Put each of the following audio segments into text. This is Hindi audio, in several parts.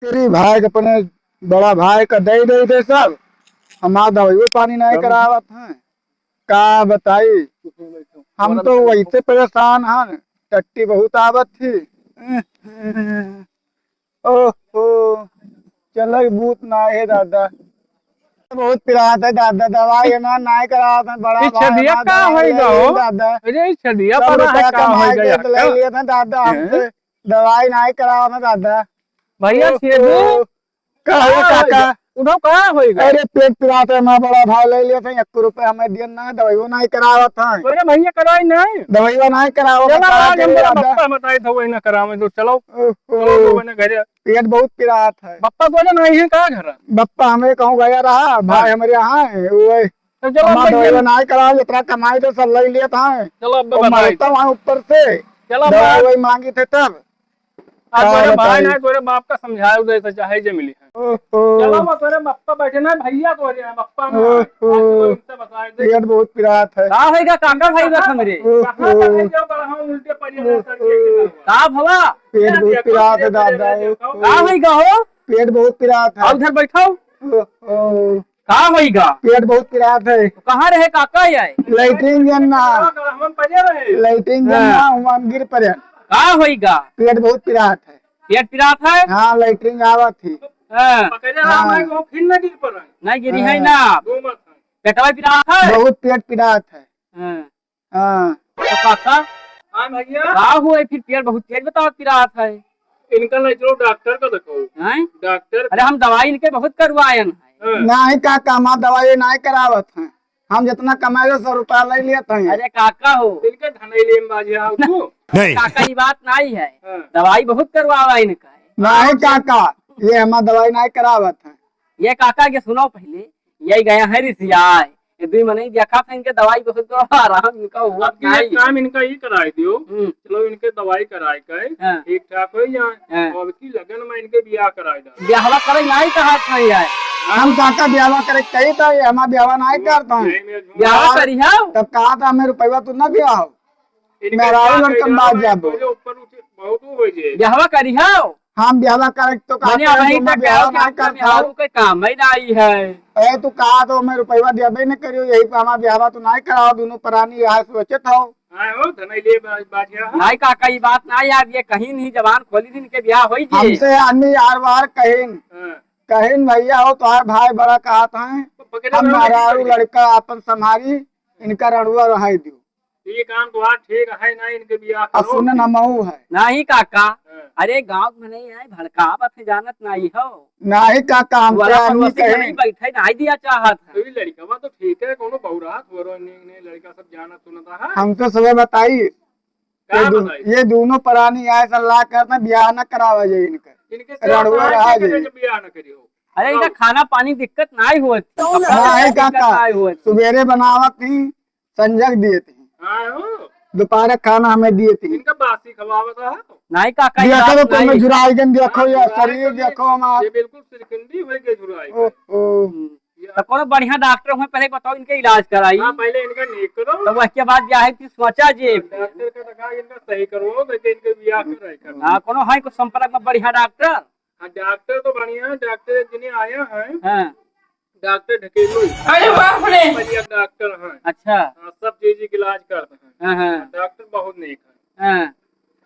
तेरी भाई के अपने बड़ा भाई का दे दे दे सब। हमारा दवाइयों पानी नहीं करावत है। का बताई। हम तो वैसे परेशान हैं। टट्टी बहुत आवत थी। ओहो। चल भूत ना है दादा। बहुत पिरात है दादा, दवाई है ना नहीं करावत है। बड़ा भाई छदिया हमारा का दवाई ले होएगा लिए हो। दादा। अरे छदिया सब पड़ा है रुपया का कमाए होएगा के तो ले यार। लिए थे दादा हैं? हमसे। दवाई नहीं करावत है दादा। भैया छेदू ओहो। कहे कहाँ काका। होएगा। उधर कहाँ होएगा। अरे पेट पिराते है, मैं बड़ा भाव ले लिया था। 1 रुपया हमें दिया ना, दवाइयों नहीं करावत है। अरे भैया कराई नहीं। दवाइयों नहीं करावत है, चलो कहा आज हम करे बड़ा दादा। बप्पा बताए थे वही ना करावे तो चलो। चलो ओहो। दो बने घर। पेट बहुत पिरात है। बप्पा बोले नहीं है कहाँ घर। बप्पा हमें कहूँ गया रहा, हाँ भाई हमारे यहाँ है वो। तो चलो अब हमारा भैया। दवाइयों नहीं कराओ, जितना कमाई तो सब ले लिया था। चलो अब और बताई मरता वहाँ ऊपर से। चलो दवाई मैं वही मांगी थे तब। आज क्या तेरे भाई बताई। ना तेरे बाप का समझाया उधर से चाहे जे मिली है। ओहो। चलो मैं तेरे बप्पा बैठे ना भैया तो रहे हैं बप्पा ना है। आज चलो ओहो। इनसे बताए दे। पेट बहुत पिरात है। का होएगा काका भाई रख हमरे। कहाँ ओहो। बैठे जाओ बड़ा हम उल्टे पड़िया करके का भला। पेट ये बहुत देखो पिरात धीरे है धीरे दादा। रे देखो का ओहो। होएगा हो। पेट बहुत पिरात है। आओ इधर बैठो। ओहो। का होएगा। पेट बहुत पिरात है। तो कहाँ रहे काका ये। लाइटिंग जन्ना। हम पड़े रहे। लाइटिंग जन्ना हाँ। हम गिर पड़े। का होएगा। पेट बहुत पिरात है। पेट पिरात है। हाँ लाइटिंग आवत थी। हाँ। हाँ। फिर न गिर पड़ा नहीं गिरी है हाँ। ना। पेटवा पिरात है। बहुत पेट पिरात है। हाँ। हाँ। तो काका। हाँ भैया का हुआ फिर पेट बहुत तेज बताओ पिरात है। इनका ले चलो डॉक्टर को दिखाओ। हैं डॉक्टर अरे हम दवाई इनके बहुत करवाए हैं। नहीं काका, हमारा दवाई नहीं करावत है। हम जितना कमाए 100 रुपया ले लिए थे। अरे काका हो इनके धनेले में बाजी आओ तू नहीं काका ये बात नहीं है। दवाई बहुत करवावा इनका नहीं काका, ये हमारा दवाई नहीं करावत है। ये काका के सुनो पहले। ये गया है रिसियाए ये 2 महीने देखा था इनके दवाई बहुत आराम इनका हुआ नहीं काम इनका ही कराई दियो। चलो इनके दवाई कराई के ठीक ठाक हो जाए और की लगन में इनके ब्याह कराई दो ब्याह करे नहीं कहा था यार। हम काका ब्याह करे कही था, ये हमारा ब्याह नहीं करता है। ब्याह करी है तब कहा था हमें रुपया तू न ब्याह हो। मेरा लड़कन बात जाबो बहुत हो जे ब्याह करी है। हम ब्याह करे तो कहा ब्याह नहीं करता। कोई काम ही नहीं है। ए तू कहा तो मैं रुपया देबे न करियो, यही पे हमारा ब्याह तू नहीं कराओ। दोनों प्राणी यहाँ सोचे था। नहीं काका ये बात नहीं यार, ये कहीं नहीं जबान खोली थी इनके ब्याह हुई थी हमसे आदमी यार बार कहीं कहीं भैया हो तो भाई बड़ा कहा था। हम महारारू लड़का अपन संभारी इनका रणुआ रहा दियो। ये काम तो ठीक है ना, इनके ब्याह करो सुन न महू है नहीं काका। अरे गांव में नहीं है भड़कावत है जानत नहीं हो। नहीं काका हम आदमी नहीं बैठे नहीं दिया चाहत है। लड़का तो ठीक है, कोनो बहुरात हो लड़का सब जानत सुनता है। हमको सुबह बताई ये दोनों प्राणी आए सलाह करते ब्याह न करावा जाए इनके रणुआ रहा जाए ब्याह न करियो। अरे इनका खाना पानी दिक्कत नहीं हुआ नहीं काका, सुबेरे बनावत थी संजग दिए थे, दोपहर खाना हमें दिए थे। इनका बासी खवावत है नहीं काका देखो तो मैं जुराई गन देखो या शरीर देखो हमारा ये बिल्कुल सिरकंडी हो गई जुराई। तो कौन बढ़िया डॉक्टर हुए पहले बताओ इनके इलाज कराई। पहले इनका नेक करो तो उसके बाद ब्याह की सोचा जी डॉक्टर का लगा इनका सही करो तो इनके ब्याह कर। हां कोनो है कुछ संपर्क में बढ़िया डॉक्टर। हां डॉक्टर तो बढ़िया डॉक्टर जिन्हें आया है। हां डॉक्टर ढकेलो। अरे बाप रे बढ़िया डॉक्टर है। अच्छा सब चीज का इलाज करते हैं। हां डॉक्टर बहुत नेक है। हां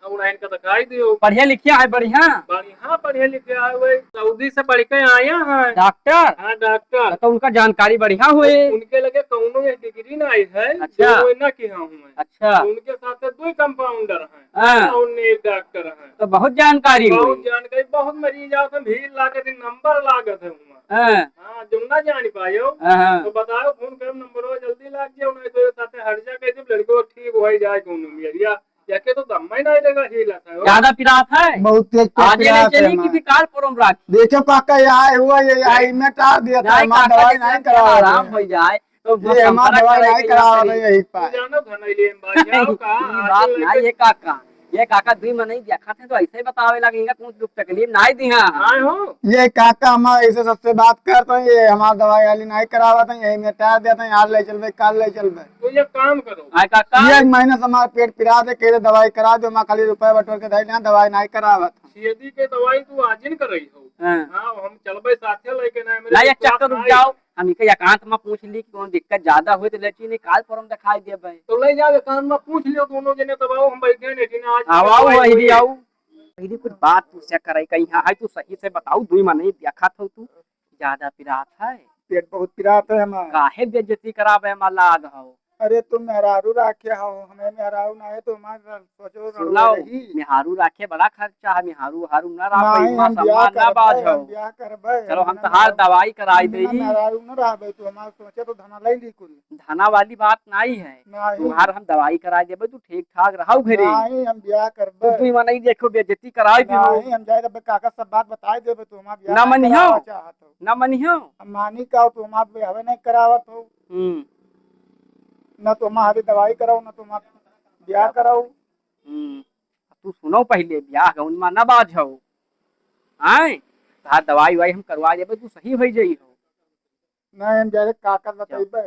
उन्हें का दिखाई दियो पढ़िया लिखिया है बढ़िया बढ़िया पढ़िया लिखिया है। वही सऊदी से पढ़ के आया है डॉक्टर। हाँ डॉक्टर तो उनका जानकारी बढ़िया हुई उनके लगे कौनो डिग्री नहीं है। अच्छा ना किया हूँ मैं। अच्छा तो उनके साथ 2 कंपाउंडर हैं और एक डॉक्टर है तो बहुत जानकारी बहुत मरीज आओ भीड़ लागत नंबर लागत है। हाँ जो ना जान पायो तो बताओ फोन कर नंबर जल्दी लाग जाओ नहीं तो साथे हट जा के लड़को ठीक हो जाए कोनो मेरिया जाके तो दम ही नहीं लगा हिला था। ज्यादा पिरात है बहुत तेज पिरात है कि विकार परम राख देखो काका यहाँ हुआ ये यहाँ में टार दिया था। हमारा दवाई नहीं करा आराम हो जाए तो ये हमारा दवाई नहीं करा रहे यही पास जानो धनैले बात नहीं है काका। ये काका 2 महीने देखा थे तो ऐसे ही बतावे लगेगा कुछ दुख तकलीफ नहीं दिया हो। ये काका हमारे ऐसे सबसे बात करते हैं, ये हमारा दवाई वाली नहीं करावा था यही में टार देते हैं। आज ले चल कल ले चल तो ये काम करो काका ये 1 महीने से हमारा पेट पिरा दे के दवाई करा दो। मैं खाली रुपए बटोर के दे दवाई नहीं करावा था। सीधी के दवाई तू आज कर रही हो हां हम चलबे साथे लेके ना एक चक्कर रुक जाओ, हम इके एकांत में पूछ ली कि कौन दिक्कत ज्यादा होई तो लेची निकाल पर हम दिखाई देबे। तो ले जाओ एकांत में पूछ लियो दोनों जने, तब आओ हम बैठे ने दिन आज आओ वही आओ पहले कुछ बात पूछे करे कहीं है तू सही से बताऊ, दुई में नहीं देखा तो तू ज्यादा पिरात है, पेट बहुत पिरात है हमार। काहे बेइज्जती करावे में लाग हो। अरे तुम मेहरारू राखे हो, हमें मेहरारू ना है तो हमार सोचो सुनाओ मेहारू राखे बड़ा खर्चा है, मेहारू हारू ना राखे इतना सम्मान ना बाज हो। ब्याह करबे चलो हम तहार दवाई कराई देई, मेहरारू ना रहबे तो हमार सोचे तो धना ले ली कुल। धना वाली बात नहीं है, तुम्हार हम दवाई कराई देबे तू ठीक ठाक रहौ घरे। नहीं हम ब्याह करबे, तू इमा नहीं देखो बेइज्जती कराई भी हो। नहीं हम जाए तब काका सब बात बताई देबे तो हमार ब्याह ना मनियो चाहत हो, ना मनियो हम मानी का तो हमार ब्याह नहीं करावत हो। न तो हमारी दवाई कराओ न तो ब्याह कराओ। तू सुनो पहले ब्याह गौन में न बाज हो, आए तार दवाई वाई हम करवा देबे तू सही हो जाई हो। नहीं हम जाए काका बताइबे।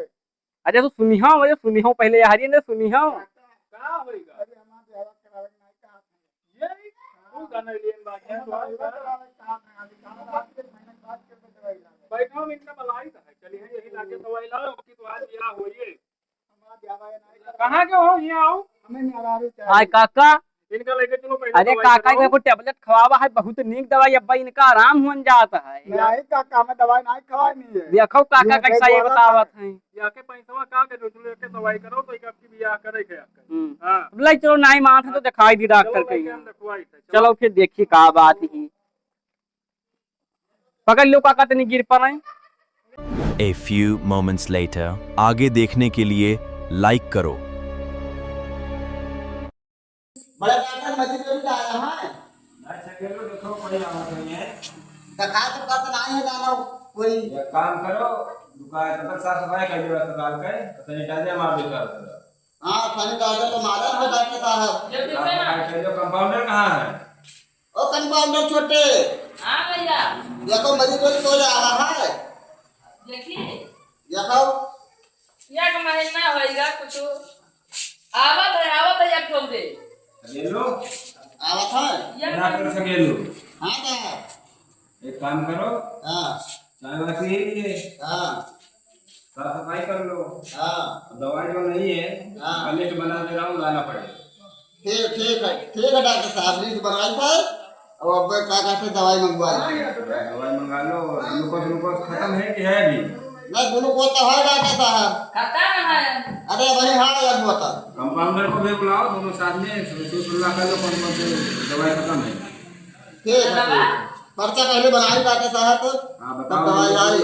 अच्छा तू सुनिहो, अरे सुनिहो पहले हरी ने सुनिहो का होइगा। अरे हमार ब्याह करावे नहीं का ये तू गाना लेन बात है तो बैठो इनका मलाई है, चलिए यही लाके दवाई लाओ कि तो आज ब्याह होइए। कहाँ के हो, ये आओ हमें मेहरारू चाहिए। हाय काका इनका लेके चलो पहले। अरे काका के को टेबलेट खवावा है, बहुत नीक दवाई अब्बा इनका आराम हो जाता है। नहीं काका में दवाई नहीं खवानी है। देखो काका कैसा ये बतावत है, जाके पैसा का के दो लेके दवाई करो तो एक आपकी ब्याह करे के। हां ले चलो नहीं माथे तो दिखाई दी डॉक्टर के, चलो फिर देखी का बात ही। पकड़ लो काका तनी गिर पड़े। A few moments later, आगे देखने के लिए लाइक करो। बड़ा डॉक्टर मस्जिद में आया है, अच्छा चलो देखो कोई आवाज नहीं है, दिखा तो करते नहीं है जाना कोई। एक काम करो दुकान तक साफ सफाई कर दो अस्पताल के, सैनिटाइजर मार दो कर दो। हां सैनिटाइजर तो मारा है डॉक्टर साहब। साफ सफाई कर दो। कंपाउंडर कहां है? ओ कंपाउंडर छोटे। हां भैया देखो मरीज तो जा रहा है, देखिए देखो या का महीना होएगा कुछ आवत है एक ठोक दे गेलो आवत है ना कर सकेलो। हां का एक काम करो, हां चाय वासी है, हां साफ सफाई कर लो। हां दवाई जो नहीं है लिस्ट बना दे रहा हूँ, लाना पड़ेगा। ठीक है डॉक्टर साहब लिस्ट बनाई था और अब काका से दवाई मंगवाई। दवाई मंगा लो। ग्लूकोज खत्म है कि है अभी? नहीं ग्लूकोज तो है डॉक्टर साहब। खत्म है। अरे वही हाँ एक बोतल। कंपाउंडर को भी बुलाओ, दोनों साथ में सुल्ला कर लो कौन कौन से दवाई खत्म है। ठीक है पर्चा पहले बनाई डॉक्टर साहब। हाँ बताओ दवाई आई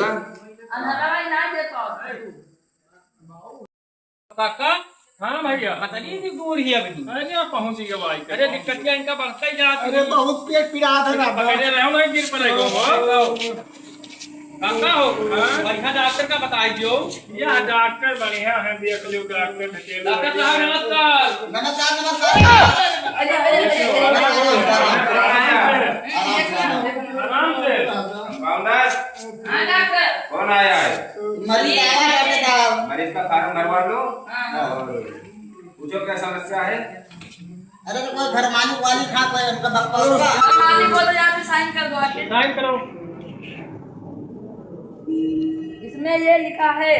अंधेरा में ना दे तो काका। हाँ भैया बताइए कि दूर ही अभी। अरे पहुंच गया भाई। अरे दिक्कतियां इनका बढ़ता ही जाती है। अरे बहुत पेट पीड़ा था ना पकड़े रहो ना गिर पड़ेगा काका हो बढ़िया डॉक्टर का बताई जो। यह डॉक्टर बढ़िया है, देख लो डॉक्टर ढकेल डॉक्टर साहब नमस्कार। नमस्कार नमस्कार। अरे आराम से। कंपाउंडर हां डॉक्टर कौन आया है? मरीज आया डॉक्टर साहब। मरीज का फार्म भरवा लो हाँ। और पूछो क्या समस्या है। अरे तो कोई घर मालिक वाली खा कोई उनका बप्पा होगा। मालिक बोलो यहाँ पे साइन कर दो आके। साइन करो। इसमें ये लिखा है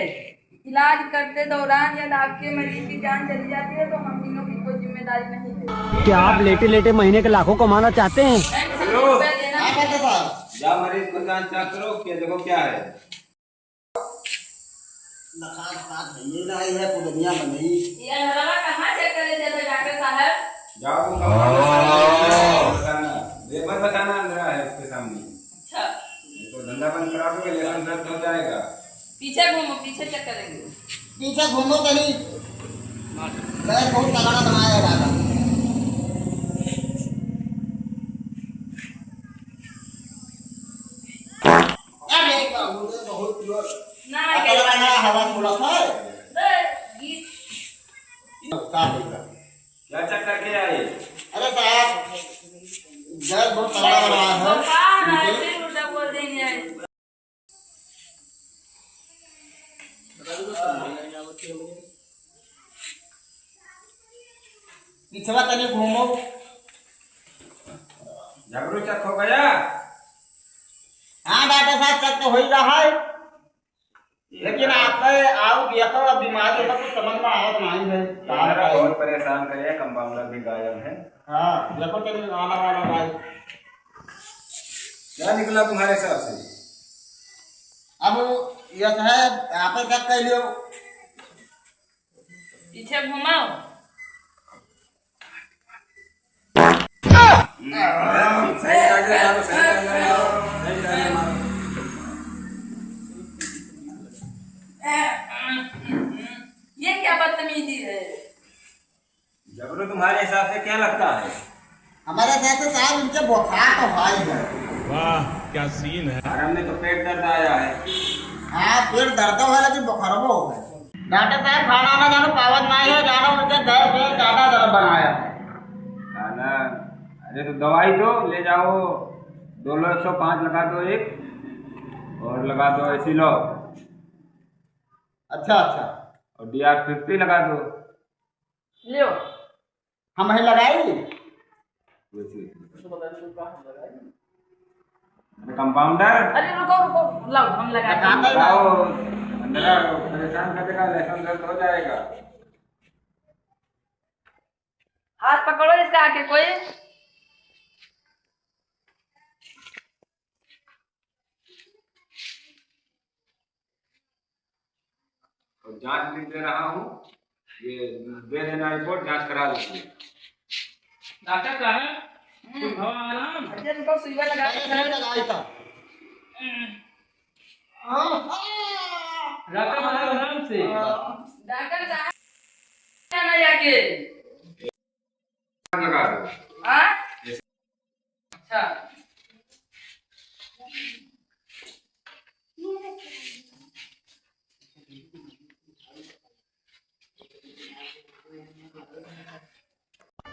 इलाज करते दौरान यदि आपके मरीज की जान चली जाती है तो हम तीनों की कोई जिम्मेदारी नहीं है। क्या आप लेटे लेटे महीने के लाखों कमाना चाहते हैं? रुपए देना। हाँ डॉक्टर साहब। जा मरीज को जांच करो कि देखो क्या है। नखास साथ ये नहीं है पूरी दुनिया में नहीं। ये अंधेरा कहाँ चेक करे देते डॉक्टर साहब? जाओ तुम बताना, मत बताना अंधेरा है उसके सामने। अच्छा तो धंधा बंद करा दोगे, लेसन रद्द हो जाएगा। पीछे घूमो, पीछे चेक करेंगे। पीछे घूमो तो नहीं बहुत तगड़ा बनाया है डॉक्टर। ना हवा थोड़ा था क्या चेक करके आए? अरे साहब जल बहुत तगड़ा बनाया है। उल्टा बोल देंगे। पिछवा तनी घूमो। झगड़ू चेक हो गया? डॉक्टर साहब चेक तो हो ही रहा है, लेकिन आप आओ देखो अब बीमारी का कुछ समझ में आवत नहीं है। बहुत परेशान करे, कंपाउंडर भी गायब है। हाँ देखो चलिए आना वाला भाई क्या निकला तुम्हारे हिसाब से? अब यह है आप चेक कर लियो। पीछे घुमाओ। ये क्या बदतमीजी है? जबरू तुम्हारे हिसाब से क्या लगता है? हमारे जैसे साहब इनके बुखार तो भाई है। वाह क्या सीन है। हमने तो पेट दर्द आया है। हाँ पेट दर्द हो है लेकिन बुखार हो है। डॉक्टर साहब खाना ना जानो पावत नहीं है, जानो उनके दर्द में ज्यादा दर्द बनाया है। खाना, अरे तो दवाई दो, ले जाओ, डोलो 105 लगा दो एक, और लगा दो एसिलो, अच्छा अच्छा, और DR50 लगा दो। लियो। हम ही लगाई। कंपाउंडर अरे रुको रुको, लाओ हम लगा लगाते ही लाओ, अंदर परेशान कर देगा, लहसुन दर्द हो जाएगा। हाथ पकड़ो इसका आके कोई। और जांच लिख दे रहा हूँ, ये दे देना रिपोर्ट, जांच करा लीजिए। डॉक्टर साहब कुछ हवा आराम। अरे रुको सुईवा लगा नहीं लगाई था। डॉक्टर साहब आराम से। डॉक्टर साहब जाना जाके। लगा दो। हाँ? अच्छा।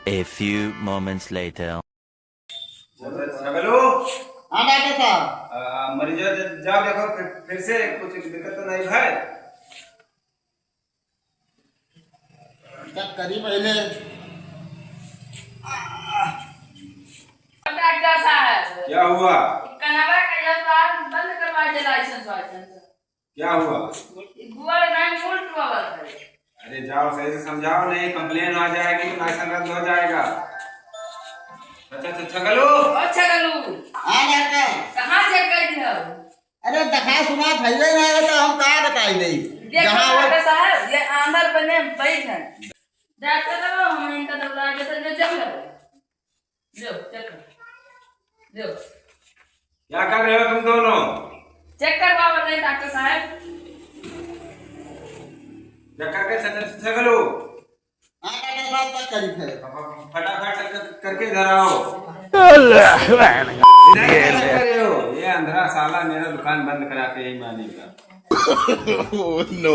A few moments later. छगलू, हाँ डॉक्टर साहब। मरीजों जाओ देखो, फिर से कुछ दिक्कत तो नहीं है? चेक करी पहले। डॉक्टर साहब क्या हुआ? कनावा का जब बंद करवा दे लाइसेंस वाइसेंस। क्या हुआ? गुआ नहीं उल्ट वाला है। अरे जाओ, सही से समझाओ, नहीं कंप्लेन आ जाएगी तो लाइसेंस रद्द हो जाएगा। अच्छा छगलू। अच्छा गलू। हाँ डॉक्टर। कहाँ चेक कर दिया? अरे दखा सुना भैया नहीं तो हम क्या बताई नहीं। देखो डॉक्टर साहब ये अंदर बने बैठ हैं। डॉक्टर साहब हम इनका दबला के तो चेक करो। लो चेक करो। लो क्या कर रहे हो तुम दोनों? चेक करवा बताइए डॉक्टर साहब। क्या करके छगलू? हाँ डॉक्टर साहब चेक करी थे। फटाफट करके इधर आओ। इधर क्या कर रहे हो? ये अंधरा साला मेरा दुकान बंद करा के ही मानेगा। No.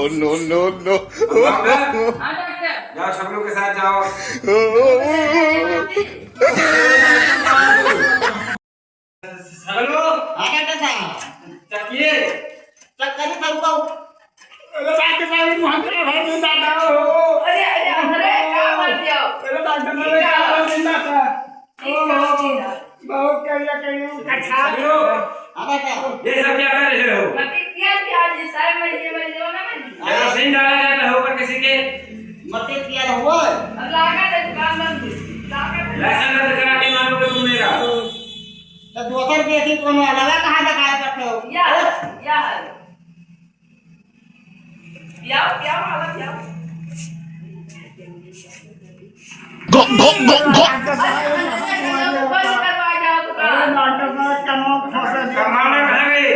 हाँ डॉक्टर। जाओ छगलू के साथ जाओ। छगलू, हाँ डॉक्टर साहब। चकिए। चेक करी थे उनको। अरे डॉक्टर साहब मुहंद्रा भर दिन दादा हो। अरे क्या कर दिया? अरे डॉक्टर साहब क्या भर दिन दादा। बहुत करिया करिया। छगलू, हाँ डॉक्टर। ये सब क्या कर रहे हो? साहब महीने में जो ना मैं केरोसिन डाला जाता है ऊपर किसी के। मते किया हुआ है। अब लागा दे दुकान बंद लागा लाइसेंस रद्द करा के मानोगे तुम मेरा। तो दोसर देखी कोनो अलगा कहाँ दिखाए पड़ते हो? या क्या वाला क्या कमाना कहाँ गए?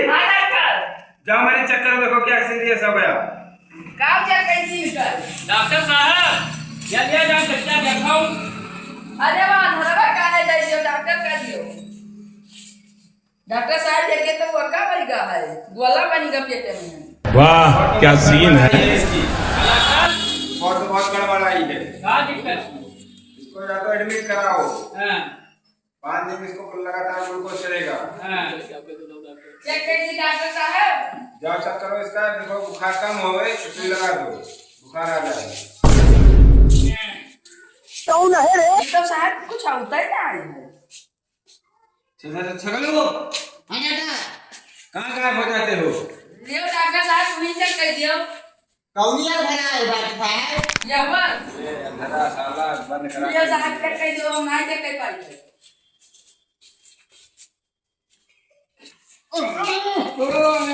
जाओ मेरे चक्कर में देखो क्या सीरियस हो गया। डॉक्टर साहब जल्दी जाओ बच्चा दिखाओ। अरे वाह धरवा काहे जाइयो डॉक्टर का दियो। डॉक्टर साहब देखे तो वो का बनेगा है गोला बनेगा पेट में। वाह क्या सीन है। इसकी बहुत गड़बड़ाई है। क्या दिक्कत? इसको या तो एडमिट कराओ। हाँ 5 दिन इसको लगातार ग्लूकोज चलेगा। हाँ चेक करिए डॉक्टर साहब। जाओ चेक करो इसका, देखो बुखार कम हो गए तो सुई लगा दो, बुखार आ जाएगा। तो साहब कुछ होता ही नहीं है। छगलू, हाँ डॉक्टर। कहाँ गायब हो जाते हो? लियो डॉक्टर साहब वहीं चेक कर दियो। कौनिया भरा है डॉक्टर साहब। या हुआ ये अंधेरा साला बंद करा लियो साहब चेक कर दियो, हम नहीं चेक कर पाई।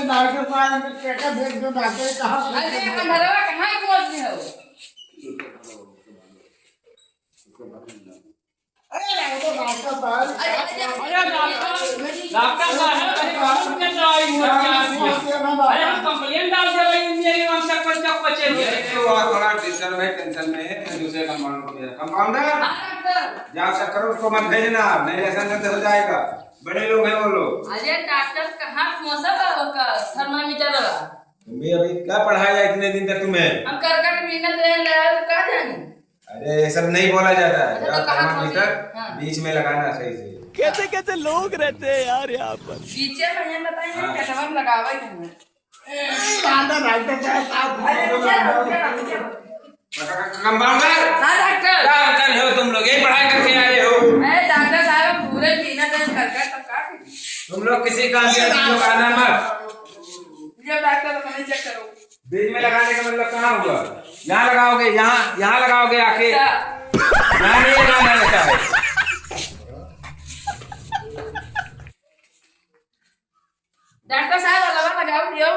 डॉक्टर साहब चेकअप भेज दो, डॉक्टर कहाँ अरे अंधरवा कहाँ पहुंचने हो? डॉक्टर साहब अरे डॉक्टर साहब अरे बाहर में दवाई हुआ अरे हम कंप्लेंट डाल दे रहे इंजीनियरिंग हम तक पर चक बचे ये वो थोड़ा टेंशन में है, मैं दूसरे कंपाउंडर जाओ चेक करो, उसको मत भेजना, नहीं लाइसेंस हो जाएगा। बड़े लोग हैं वो लोग। अरे डॉक्टर कहाँ पहुंचा का थर्मामीटर वाला? तुम्हें अभी क्या पढ़ाया इतने दिन तक तुम्हें? हम करकट मेहनत रहे लगा तो कहाँ जानी? अरे ये सब नहीं बोला जाता है। अच्छा, तो जाओ कहाँ थर्मामीटर हाँ। बीच में लगाना सही से। कैसे कैसे लोग रहते हैं यार यहाँ पर। पीछे में ये बताइए कैसे हम लगावा ही हमें। डॉक्टर साहब कंपाउंडर हाँ डॉक्टर। क्या कर रहे हो तुम लोग? यही पढ़ाई करके आए हो? अरे डॉक्टर साहब पूरे मेहनत रहे करकट तब का तुम लोग किसी काम के तुम लोग आना मत। ये डॉक्टर तो मैंने चेक करो। बीच में लगाने का मतलब कहाँ हुआ? यहाँ लगाओगे, यहाँ लगाओगे आके, यहाँ नहीं लगाना रहता है। डॉक्टर साहब अलवा लगाओ दियो।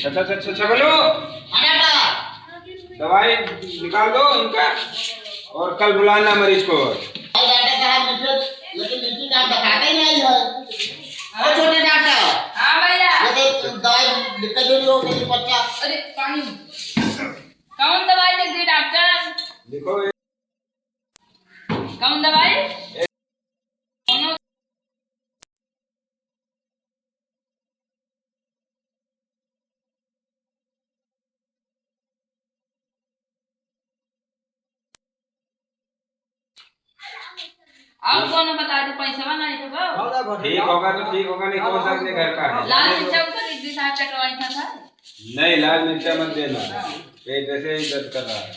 अच्छा बोलो, दवाई निकाल दो इनका और कल बुलाना मरीज को। डॉक्टर साहब लेकिन नीति का बताते ही नहीं है। ओ छोटे डॉक्टर, हाँ भैया। ये दवाई लिख के दे दो मेरी बच्चा। अरे पानी कौन दवाई लिख दी डॉक्टर? देखो कौन दवाई? और कौन बता दो पैसा नहीं तो ठीक होगा तो ठीक होगा, नहीं कौन सा अपने घर का है। लाल मिर्चा ऊपर एक दिन साथ चटवाई था नहीं लाल मिर्चा मत देना, पेट जैसे ही दर्द कर रहा है।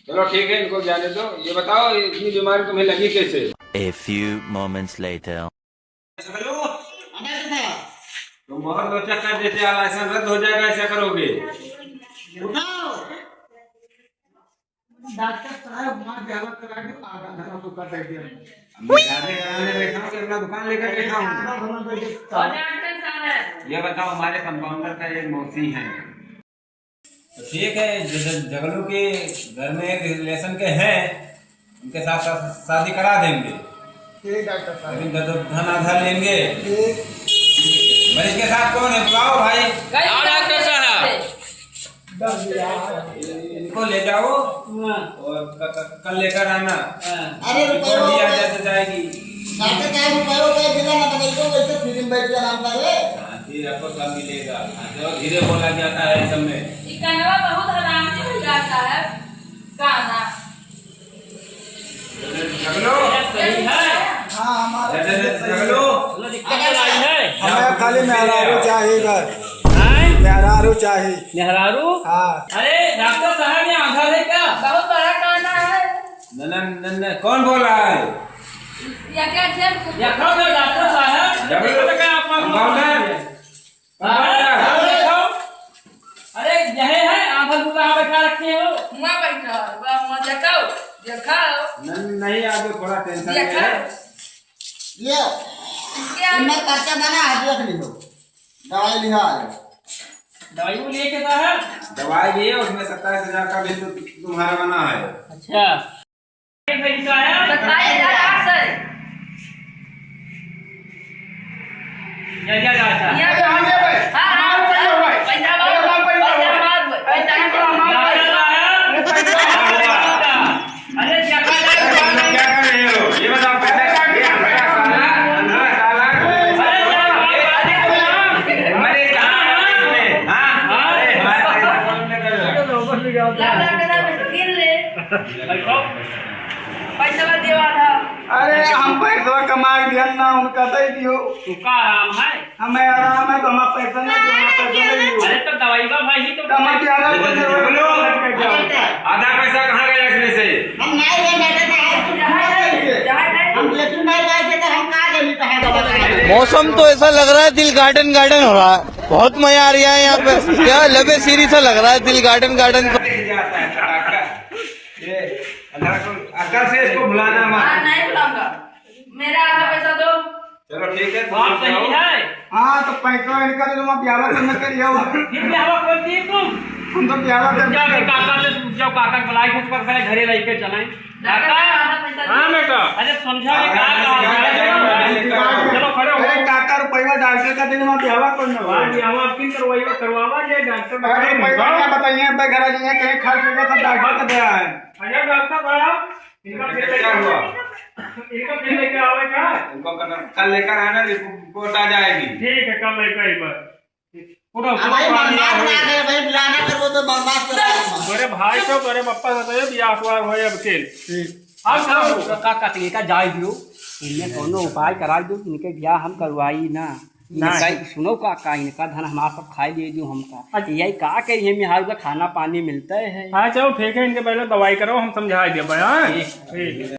चलो ठीक है, इनको जाने दो। ये बताओ इतनी बीमारी तुम्हें लगी कैसे? A few moments later. Doctor साहब तुम बहुत लोचा कर देते, लाइसेंस रद्द हो जाएगा, ऐसा करोगे? उठाओ। डॉक्टर साहब वहाँ जावा करा के आधा धरा तो कर देंगे। मैं शादी कराने बैठा हूँ कि अपना दुकान लेकर बैठा हूँ? डॉक्टर साहब ये बताओ, हमारे कंपाउंडर का एक मौसी है, तो ठीक है, जगलू के घर में एक रिलेशन के हैं, उनके साथ शादी करा देंगे, ठीक डॉक्टर साहब। लेकिन धन आधार लेंगे। मरीज के साथ कौन है? बुलाओ भाई। डॉक्टर साहब इनको ले जाओ और कल लेकर आना। अरे रिपोर्ट भी आ जाएगी। डॉक्टर साहब रुपये बिना ना बदल दो, वैसे फिल्म बैठ के आराम करे। फिर आपको सब मिलेगा, जो धीरे बोला जाता है सब में। ये कहवा बहुत हराम से हो जाता है गाना। जगलो हाँ हमारे जगलो हमें खाली मेहरारू चाहिए घर, मेहरारू चाहिए। नेहरारू हाँ अरे डॉक्टर साहब ये आंधा है क्या? बहुत बड़ा गाना है। न कौन बोल रहा है? या क्या जेल देखो तो डॉक्टर साहब जगलो कंपाउंडर अरे यही है आंधा दूल्हा बैठा रखे हो। हुआ बैठा हुआ देखो दिखाओ नहीं, आगे थोड़ा टेंशन में दिखाओ। है। ये मैं पर्चा बना है, देख लो। दवाई लिया है। दवाई वो लेके साहब दवाई भी है, उसमें 27,000 का बिल तुम्हारा बना है। अच्छा पैसा है 27,000 से क्या क्या जाता है? हाँ हाँ पैसा अरे क्या क्या कर रहे हो? ये बताओ, पैसा ये हमारा साला अंधा साला हमारे कहाँ में? हाँ अरे हमारे पैसा कौन ले कर रहा है? पैसा देवा था। अरे हम पैसा कमा दिया ना, उनका दे दियो। तू का आराम है? हमें आराम है तो हमारा पैसा नहीं दियो, हमारा पैसा नहीं दियो। अरे तो दवाई का भाई तो कमा के आधा पैसा जगलो, आधा पैसा कहाँ गया इसमें से? हम नहीं है डॉक्टर साहब। मौसम तो ऐसा लग रहा है दिल गार्डन गार्डन हो रहा है। बहुत मजा आ रहा है यहाँ पे, क्या लबे सीरी सा लग रहा है दिल गार्डन गार्डन। अक्ल से इसको बुलाना मत। नहीं बुलाऊंगा, मेरा आधा पैसा दो। चलो ठीक है, बात सही है। हाँ तो पैसा इनका तो तुम ब्याह करना करिए, फिर ब्याह करती तुम हम तो ब्याह जाओ काका से पूछ जाओ, काका को बुलाई उसको पहले घरे लेके चलाएं। काका हाँ बेटा, अरे समझा में क्या कहा, चलो खड़े हो। अरे काका रुपया डॉक्टर का दिन में ब्याह करना आप किन करवावा जे डॉक्टर अरे पैसा क्या बताइए, घर लिए कहीं खर्च होगा तो डॉक्टर का दया है। अरे डॉक्टर साहब, इनका फिर क्या हुआ? इनका फिर लेके आवे क्या? इनको कल लेकर आना, रिपोर्ट आ जाएगी। ठीक है, कल लेकर एक बार। भाई बर्बाद ना करे भाई, बुलाना कर वो तो बर्बाद कर रहा है। मेरे भाई को मेरे पापा बताइए ब्याह हुआ है अब के। अब काका का जाय दियो, इनमें कोनो उपाय करा दो, इनके ब्याह हम करवाई ना। इनका सुनो काका, इनका धन हमारा सब खाई ले दो हमका। यही का के ये में हाल का खाना पानी मिलता है। हाँ चलो ठीक है, इनके पहले दवाई करो, हम समझा दिया बयान। ठीक।